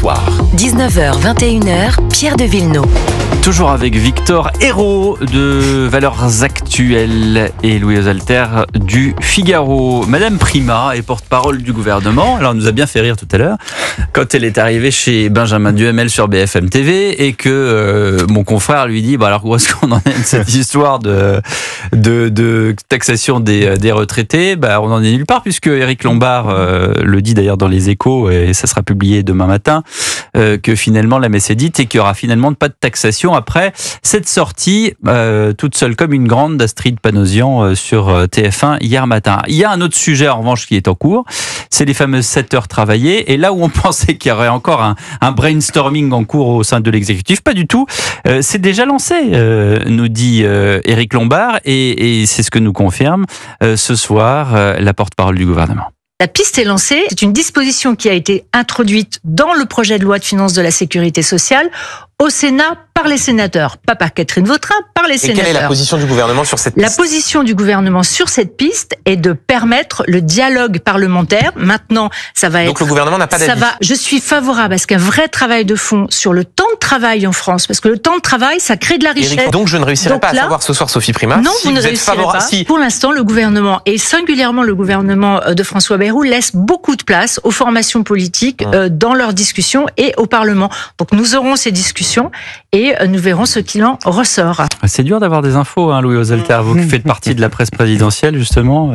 soir. 19h, 21h, Pierre de Villeneuve. Toujours avec Victor Hérault de Valeurs Actuelles et Louise Alter du Figaro. Madame Prima est porte-parole du gouvernement. Alors, elle nous a bien fait rire tout à l'heure quand elle est arrivée chez Benjamin Duhamel sur BFM TV et que mon confrère lui dit alors où est-ce qu'on en est de cette histoire de taxation des retraités? On en est nulle part puisque Éric Lombard le dit d'ailleurs dans les Échos et ça sera publié demain matin que finalement la messe est dite et qu'il y aura finalement pas de taxation après cette sortie toute seule comme une grande d'Astrid Panosyan sur TF1 hier matin. Il y a un autre sujet en revanche qui est en cours, c'est les fameuses 7 heures travaillées et là où on pensait qu'il y aurait encore un brainstorming en cours au sein de l'exécutif, pas du tout, c'est déjà lancé, nous dit Éric Lombard et c'est ce que nous confirme ce soir la porte-parole du gouvernement. La piste est lancée, c'est une disposition qui a été introduite dans le projet de loi de finances de la Sécurité sociale au Sénat par les sénateurs, pas par Catherine Vautrin, par les sénateurs. Et quelle est la position du gouvernement sur cette piste ? La position du gouvernement sur cette piste est de permettre le dialogue parlementaire. Maintenant, ça va être... Donc le gouvernement n'a pas d'avis. Je suis favorable à ce qu'un vrai travail de fond sur le temps de travail en France, parce que le temps de travail, ça crée de la richesse. Éric, donc je ne réussirai pas à savoir ce soir, Sophie Primas. Non, vous ne réussirez pas. Pour l'instant, le gouvernement, et singulièrement le gouvernement de François Bayrou, laisse beaucoup de place aux formations politiques dans leurs discussions et au Parlement. Donc nous aurons ces discussions et nous verrons ce qu'il en ressort. C'est dur d'avoir des infos, Louis Alter, vous qui faites partie de la presse présidentielle justement,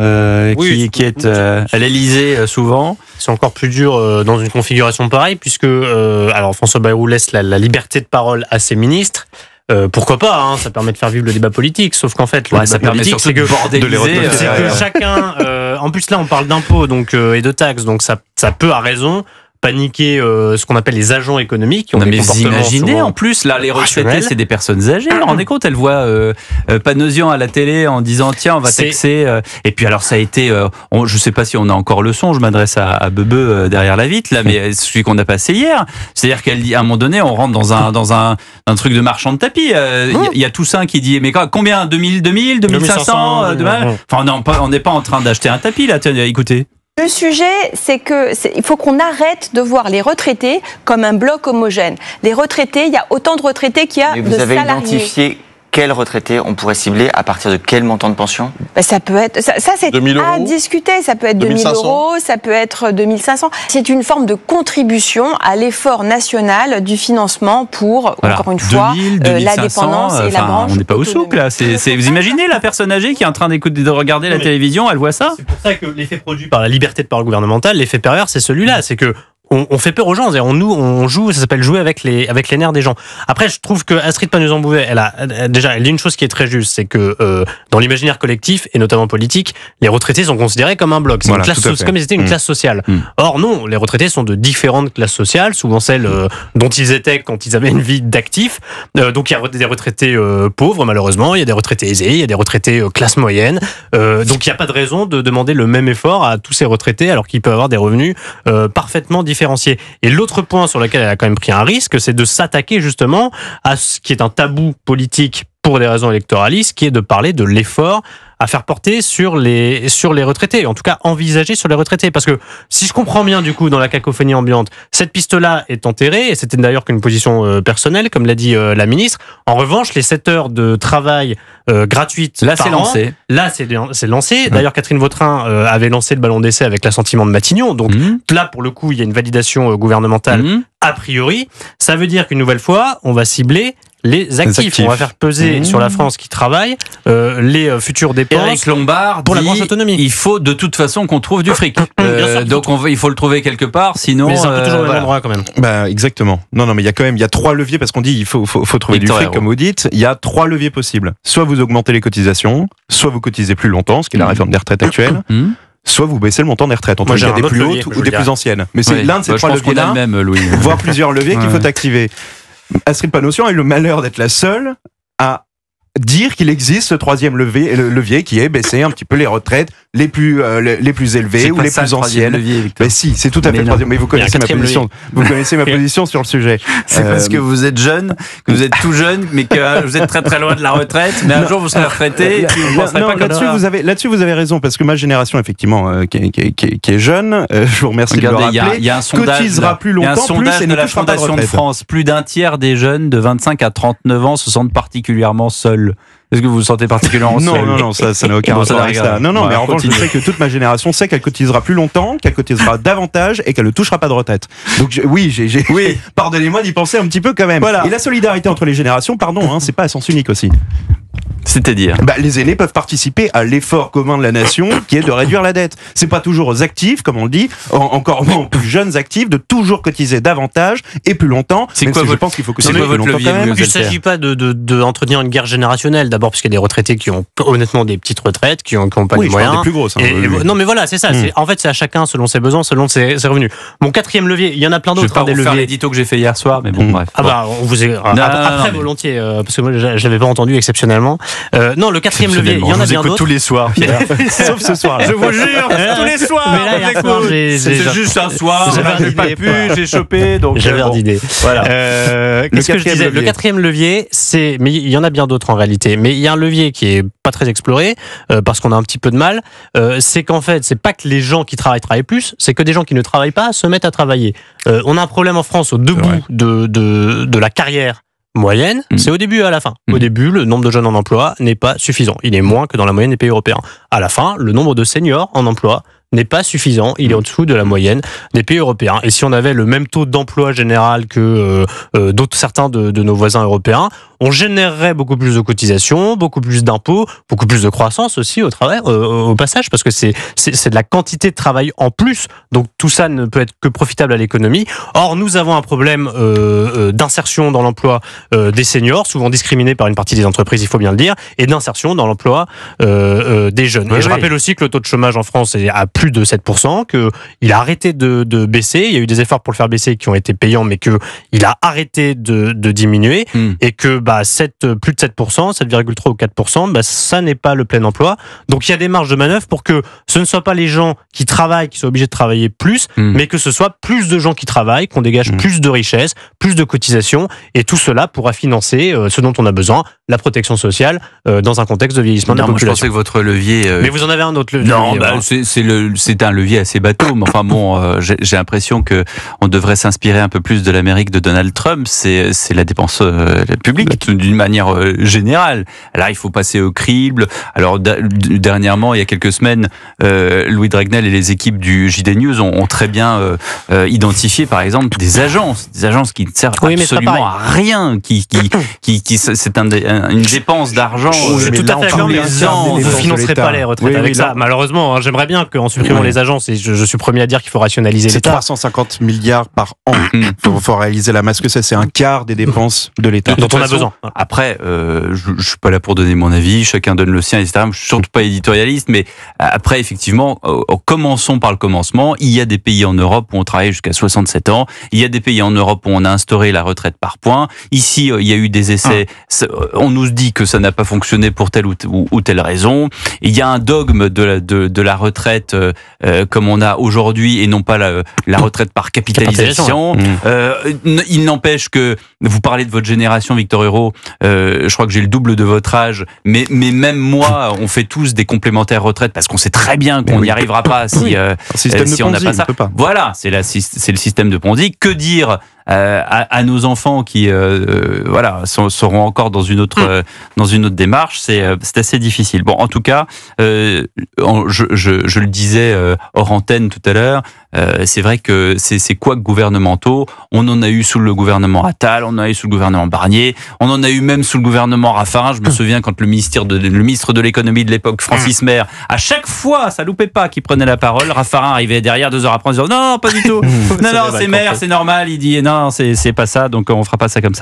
qui est à l'Élysée souvent. C'est encore plus dur dans une configuration pareille puisque alors François Bayrou laisse la liberté de parole à ses ministres. Pourquoi pas, ça permet de faire vivre le débat politique, sauf qu'en fait le débat ça permet politique c'est que chacun en plus là on parle d'impôts et de taxes, donc ça peut à raison paniquer ce qu'on appelle les agents économiques qui ont des comportements imaginez en plus là les retraités c'est des personnes âgées, vous vous rendez compte, elles voient Panosyan à la télé en disant tiens on va taxer et puis alors ça a été je sais pas si on a encore le son, je m'adresse à Bebe derrière la vitre là, mais celui qu'on a passé hier, c'est-à-dire qu'elle dit à un moment donné on rentre dans un truc de marchand de tapis, il y a Toussaint qui dit mais combien 2000 2500 enfin on n'est pas en train d'acheter un tapis là, écoutez. Le sujet, c'est il faut qu'on arrête de voir les retraités comme un bloc homogène. Les retraités, il y a autant de retraités qu'il y a de salariés. Vous avez identifié quels retraités on pourrait cibler à partir de quel montant de pension ? Ça peut être, ça c'est à discuter. Ça peut être 2000 €, ça peut être 2500. C'est une forme de contribution à l'effort national du financement pour, encore une fois, 2000, la dépendance et la branche. On n'est pas au souk là. Vous imaginez la personne âgée qui est en train de regarder la télévision, elle voit ça ? C'est pour ça que l'effet produit par la liberté de parole gouvernementale, l'effet pervers, c'est celui-là. C'est que on fait peur aux gens, on joue, ça s'appelle jouer avec les nerfs des gens. Après, je trouve que Astrid Panosyan-Bouvet, elle dit une chose qui est très juste, c'est que dans l'imaginaire collectif et notamment politique, les retraités sont considérés comme un bloc, c'est une classe comme si c'était une classe sociale. Or non, les retraités sont de différentes classes sociales, souvent celles dont ils étaient quand ils avaient une vie d'actifs. Donc il y a des retraités pauvres malheureusement, il y a des retraités aisés, il y a des retraités classe moyenne. Donc il n'y a pas de raison de demander le même effort à tous ces retraités alors qu'ils peuvent avoir des revenus parfaitement différencié. Et l'autre point sur lequel elle a quand même pris un risque, c'est de s'attaquer justement à ce qui est un tabou politique pour des raisons électoralistes, qui est de parler de l'effort à faire porter sur les retraités, en tout cas envisager sur les retraités. Parce que si je comprends bien du coup dans la cacophonie ambiante, cette piste-là est enterrée, et c'était d'ailleurs qu'une position personnelle, comme l'a dit la ministre. En revanche, les 7 heures de travail gratuites là c'est lancé. Là c'est lancé. D'ailleurs Catherine Vautrin avait lancé le ballon d'essai avec l'assentiment de Matignon. Donc là pour le coup il y a une validation gouvernementale a priori. Ça veut dire qu'une nouvelle fois on va cibler les actifs. On va faire peser sur la France qui travaille les futures dépenses. Éric Lombard pour la branche autonomie. Il faut de toute façon qu'on trouve du fric. Donc il faut le trouver quelque part, sinon. Mais c'est un peu toujours le même endroit quand même. Exactement. Non, mais il y a 3 leviers parce qu'on dit il faut trouver du fric comme vous dites. Il y a 3 leviers possibles. Soit vous augmentez les cotisations, soit vous cotisez plus longtemps, ce qui est la réforme des retraites actuelle. Soit vous baissez le montant des retraites, entre des plus hautes ou des plus anciennes. Mais c'est l'un de ces 3 leviers-là, voire plusieurs leviers qu'il faut activer. Astrid Panosyan a eu le malheur d'être la seule à dire qu'il existe ce 3e levier qui est baisser un petit peu les retraites les plus élevées ou les plus anciennes. Mais si, c'est tout à fait le troisième. Mais vous connaissez ma position. Vous connaissez ma position sur le sujet. C'est parce que vous êtes jeune, que vous êtes tout jeune, mais que vous êtes très très loin de la retraite. Mais un jour vous serez retraité. Et puis vous penserez pas là-dessus vous avez raison, parce que ma génération effectivement qui est jeune, je vous remercie de le rappeler, il y a un sondage, cotisera plus longtemps, il y a un sondage de la Fondation de France. Plus d'un tiers des jeunes de 25 à 39 ans se sentent particulièrement seuls. Est-ce que vous vous sentez particulièrement seul? Non, ça n'a aucun rapport avec ça. Non, mais en revanche, je sais que toute ma génération sait qu'elle cotisera plus longtemps, qu'elle cotisera davantage et qu'elle ne touchera pas de retraite. Donc oui, pardonnez-moi d'y penser un petit peu quand même. Voilà. Et la solidarité entre les générations, pardon, c'est pas à sens unique aussi. C'est-à-dire les aînés peuvent participer à l'effort commun de la nation qui est de réduire la dette. C'est pas toujours aux actifs, comme on le dit, encore moins aux plus jeunes actifs, de toujours cotiser davantage et plus longtemps. Je pense qu'il faut cotiser plus longtemps quand même. Il ne s'agit pas d'entretenir une guerre générationnelle. D'abord parce qu'il y a des retraités qui ont honnêtement des petites retraites, qui n'ont pas les moyens. Des plus grosses. Non mais voilà, c'est ça. En fait, c'est à chacun selon ses besoins, selon ses revenus. Mon quatrième levier, il y en a plein d'autres. Je vais pas vous faire l'édito que j'ai fait hier soir, mais bon, bref. On vous après volontiers, parce que moi je l'avais pas entendu exceptionnellement. Non, le quatrième levier, il y en a bien d'autres. Tous les soirs, Pierre. Sauf ce soir. Je vous jure, tous les soirs. Mais là, c'est juste un soir. J'ai pas pu, j'ai chopé, donc j'avais d'idée. Voilà. Qu'est-ce que je disais? Le quatrième levier, mais il y en a bien d'autres en réalité. Mais il y a un levier qui est pas très exploré parce qu'on a un petit peu de mal. C'est qu'en fait, c'est pas que les gens qui travaillent plus, c'est que des gens qui ne travaillent pas se mettent à travailler. On a un problème en France au debout de la carrière moyenne, c'est au début et à la fin. Au début, le nombre de jeunes en emploi n'est pas suffisant. Il est moins que dans la moyenne des pays européens. À la fin, le nombre de seniors en emploi n'est pas suffisant. Il est en dessous de la moyenne des pays européens. Et si on avait le même taux d'emploi général que certains de nos voisins européens, on générerait beaucoup plus de cotisations, beaucoup plus d'impôts, beaucoup plus de croissance aussi au passage, parce que c'est de la quantité de travail en plus. Donc tout ça ne peut être que profitable à l'économie. Or, nous avons un problème d'insertion dans l'emploi des seniors, souvent discriminés par une partie des entreprises, il faut bien le dire, et d'insertion dans l'emploi des jeunes. Et je rappelle aussi que le taux de chômage en France est à plus de 7%, qu'il a arrêté de baisser. Il y a eu des efforts pour le faire baisser qui ont été payants, mais qu'il a arrêté de diminuer, et que plus de 7%, 7,3 ou 4%, ça n'est pas le plein emploi. Donc il y a des marges de manœuvre pour que ce ne soit pas les gens qui travaillent qui soient obligés de travailler plus, mais que ce soit plus de gens qui travaillent, qu'on dégage plus de richesses, plus de cotisations, et tout cela pourra financer ce dont on a besoin, la protection sociale, dans un contexte de vieillissement de la population. Je pensais que votre levier... Mais vous en avez un autre levier. Non, c'est un levier assez bateau, mais enfin bon, j'ai l'impression que on devrait s'inspirer un peu plus de l'Amérique de Donald Trump. C'est la dépense publique d'une manière générale. Là, il faut passer au crible. Alors dernièrement, il y a quelques semaines, Louis Dragnel et les équipes du JD News ont très bien identifié, par exemple, des agences qui ne servent absolument à rien, c'est une dépense d'argent. Tout à fait. Vous ne financerez pas les retraites avec ça. Malheureusement, j'aimerais bien qu'en supprimant les agences, et je suis premier à dire qu'il faut rationaliser l'État. C'est 350 milliards par an. Il faut réaliser la masse que c'est un quart des dépenses de l'État. Dont on a besoin. Après, je suis pas là pour donner mon avis, chacun donne le sien, etc. Je suis surtout pas éditorialiste, mais après, effectivement, commençons par le commencement. Il y a des pays en Europe où on travaille jusqu'à 67 ans. Il y a des pays en Europe où on a instauré la retraite par points. Ici, il y a eu des essais. On nous dit que ça n'a pas fonctionné pour telle ou telle raison. Il y a un dogme de la retraite comme on a aujourd'hui et non pas la retraite par capitalisation. Il n'empêche que vous parlez de votre génération, Victor Hérault. Je crois que j'ai le double de votre âge, mais même moi, on fait tous des complémentaires retraite parce qu'on sait très bien qu'on n'y arrivera pas si on n'a pas ça. Voilà, c'est le système de Ponzi. Que dire à nos enfants qui seront encore dans une autre démarche, c'est assez difficile. Bon, en tout cas, je le disais hors antenne tout à l'heure, c'est vrai que c'est quoi gouvernementaux. On en a eu sous le gouvernement Attal, on en a eu sous le gouvernement Barnier, on en a eu même sous le gouvernement Raffarin. Je me souviens quand le ministre de l'économie de l'époque, Francis Maire, à chaque fois, ça loupait pas qu'il prenait la parole, Raffarin arrivait derrière 2 heures après en disant non, pas du tout, non, c'est Maire, c'est normal, il dit non, c'est pas ça, donc on fera pas ça comme ça.